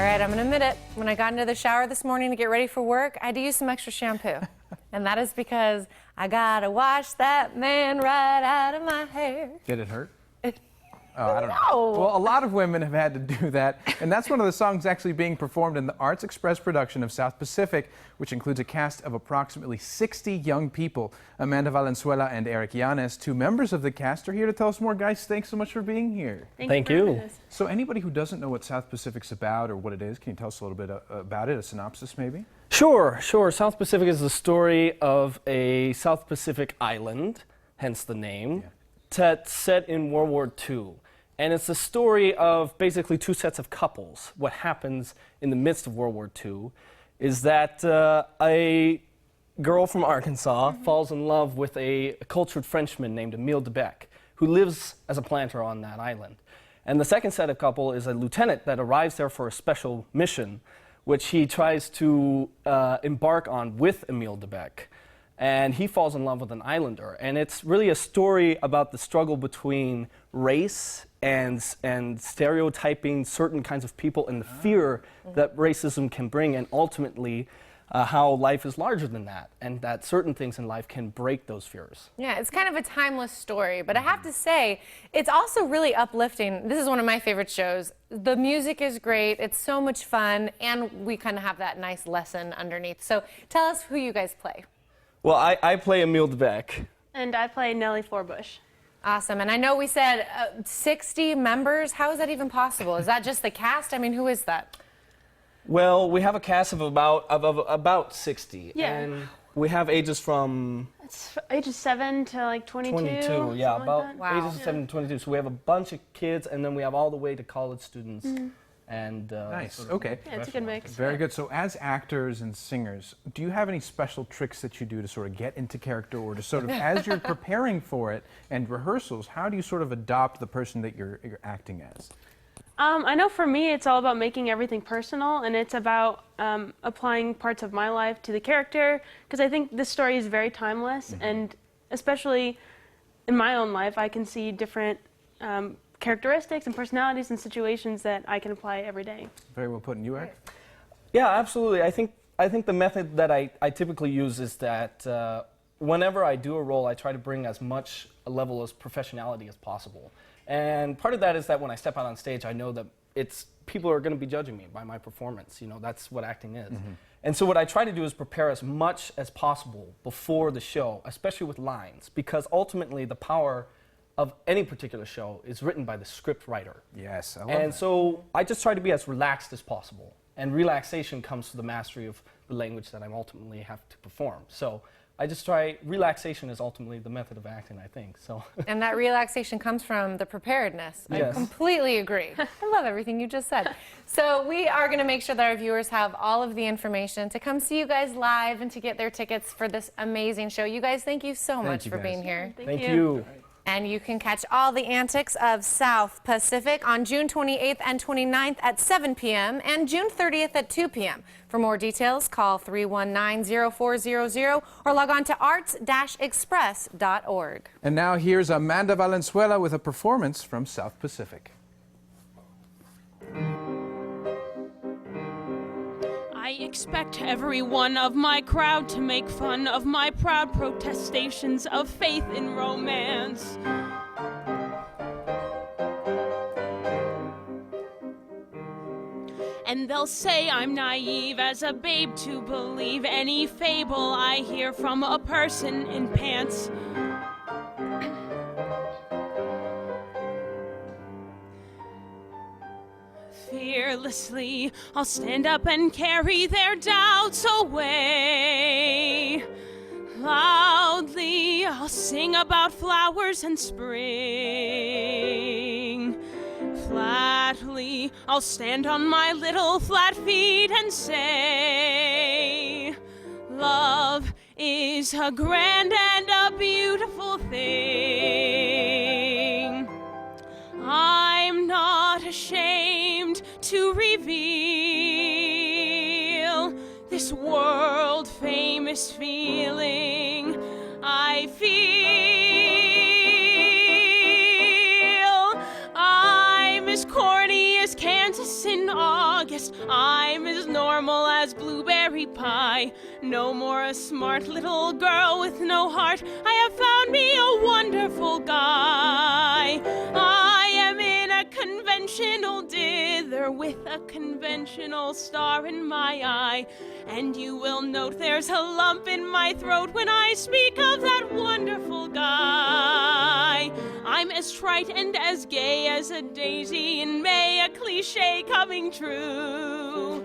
right, I'm gonna admit it. When I got into the shower this morning to get ready for work, I had to use some extra shampoo. And that is because I gotta wash that man right out of my hair. Did it hurt? Oh, I don't know. Well, a lot of women have had to do that, and that's one of the songs actually being performed in the Arts Express production of South Pacific, which includes a cast of approximately 60 young people. Amanda Valenzuela and Eric Yanes, two members of the cast, are here to tell us more. Guys, thanks so much for being here. Thank you. So anybody who doesn't know what South Pacific's about or what it is, can you tell us a little bit about it, a synopsis maybe? Sure. South Pacific is the story of a South Pacific island, hence the name, that's set in World War II. And it's the story of basically two sets of couples. What happens in the midst of World War II is that a girl from Arkansas falls in love with a cultured Frenchman named Emile Debec, who lives as a planter on that island. And the second set of couple is a lieutenant that arrives there for a special mission, which he tries to embark on with Emile Debec. And he falls in love with an islander. And it's really a story about the struggle between race and stereotyping certain kinds of people and the fear that racism can bring, and ultimately how life is larger than that, and that certain things in life can break those fears. Yeah, it's kind of a timeless story, but I have to say, it's also really uplifting. This is one of my favorite shows. The music is great, it's so much fun, and we kind of have that nice lesson underneath. So tell us who you guys play. Well, I play Emile Debec. And I play Nellie Forbush. Awesome, and I know we said 60 members. How is that even possible? Is that just the cast? I mean, who is that? Well, we have a cast of about 60. Yeah. And we have ages from... It's ages 7 to like 22. 22, yeah, about like Wow. ages of 7 to 22. So we have a bunch of kids, and then we have all the way to college students. And Nice, sort of okay. Yeah, it's a good mix. Very good. So as actors and singers, do you have any special tricks that you do to sort of get into character, or to sort of, as you're preparing for it and rehearsals, how do you sort of adopt the person that you're acting as? I know for me it's all about making everything personal, and it's about applying parts of my life to the character, because I think this story is very timeless, and especially in my own life I can see different characteristics and personalities and situations that I can apply every day. Very well put. And you, Eric? yeah, absolutely. I think the method that I typically use is that whenever I do a role, I try to bring as much a level of professionality as possible. And part of that is that when I step out on stage, I know that people are going to be judging me by my performance. You know, that's what acting is. And so what I try to do is prepare as much as possible before the show, especially with lines, because ultimately the power of any particular show is written by the script writer. Yes, I love And that. so I just try to be as relaxed as possible. And relaxation comes to the mastery of the language that I ultimately have to perform. So I just try, relaxation is ultimately the method of acting, I think. So. And that relaxation comes from the preparedness. Yes. I completely agree. I love everything you just said. So we are going to make sure that our viewers have all of the information to come see you guys live and to get their tickets for this amazing show. You guys, thank you so much you for guys. being here. Thank you. And you can catch all the antics of South Pacific on June 28th and 29th at 7 p.m. and June 30th at 2 p.m. For more details, call 319-0400 or log on to arts-express.org. And now here's Amanda Valenzuela with a performance from South Pacific. I expect everyone of my crowd to make fun of my proud protestations of faith in romance. And they'll say I'm naive as a babe to believe any fable I hear from a person in pants. Fearlessly, I'll stand up and carry their doubts away. Loudly, I'll sing about flowers and spring. Flatly, I'll stand on my little flat feet and say, love is a grand and a beautiful thing. I'm not ashamed to reveal this world-famous feeling I feel. I'm as corny as Kansas in August. August. I'm as normal as blueberry pie. No more a smart little girl with no heart. I have found me a wonderful guy. I am in a conventional dither with a conventional star in my eye. And you will note there's a lump in my throat when I speak of that wonderful guy. I'm as trite and as gay as a daisy in May, a cliche coming true.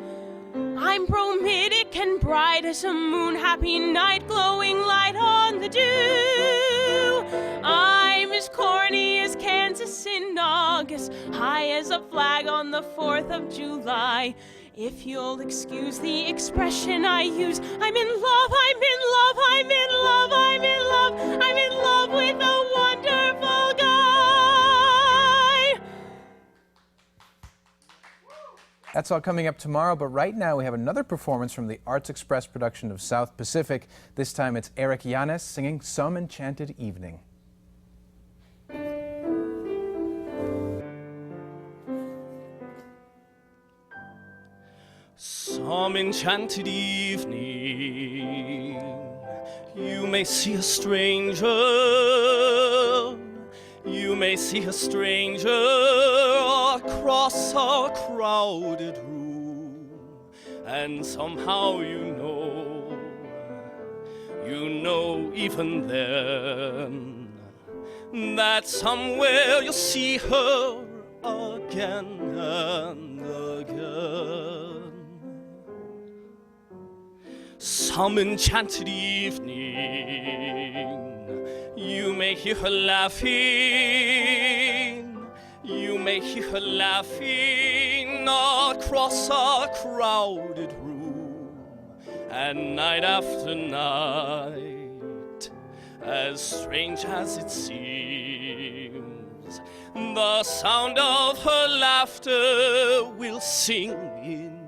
I'm bromidic and bright as a moon, happy night, glowing light on the dew. I'm as corny as Kansas in August, high as a flag on the 4th of July. If you'll excuse the expression I use, I'm in love, I'm in love, I'm in love, I'm in love, I'm in love with a wonderful guy. That's all coming up tomorrow, but right now we have another performance from the Arts Express production of South Pacific. This time it's Eric Yanes singing Some Enchanted Evening. Some enchanted evening, you may see a stranger, you may see a stranger across a crowded room, and somehow you know even then, that somewhere you'll see her again and again. Some enchanted evening, you may hear her laughing, you may hear her laughing across a crowded room, and night after night, as strange as it seems, the sound of her laughter will sing in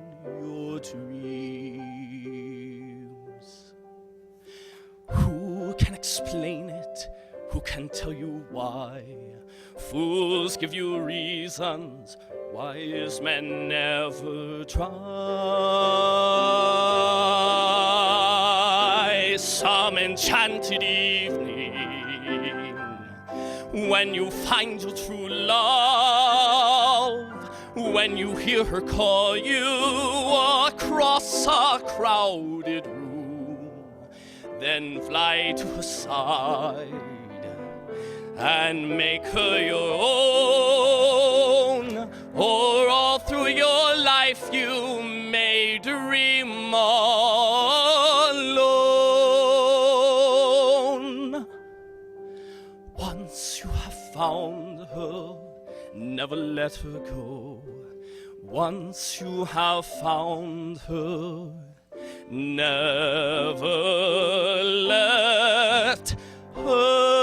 your dreams. Who can explain it? Who can tell you why? Fools give you reasons, wise men never try. Some enchanted evening, when you find your true love, when you hear her call you across a crowded room, then fly to her side and make her your own, or all through your life you may dream alone. Once you have found her, never let her go. Once you have found her, never let her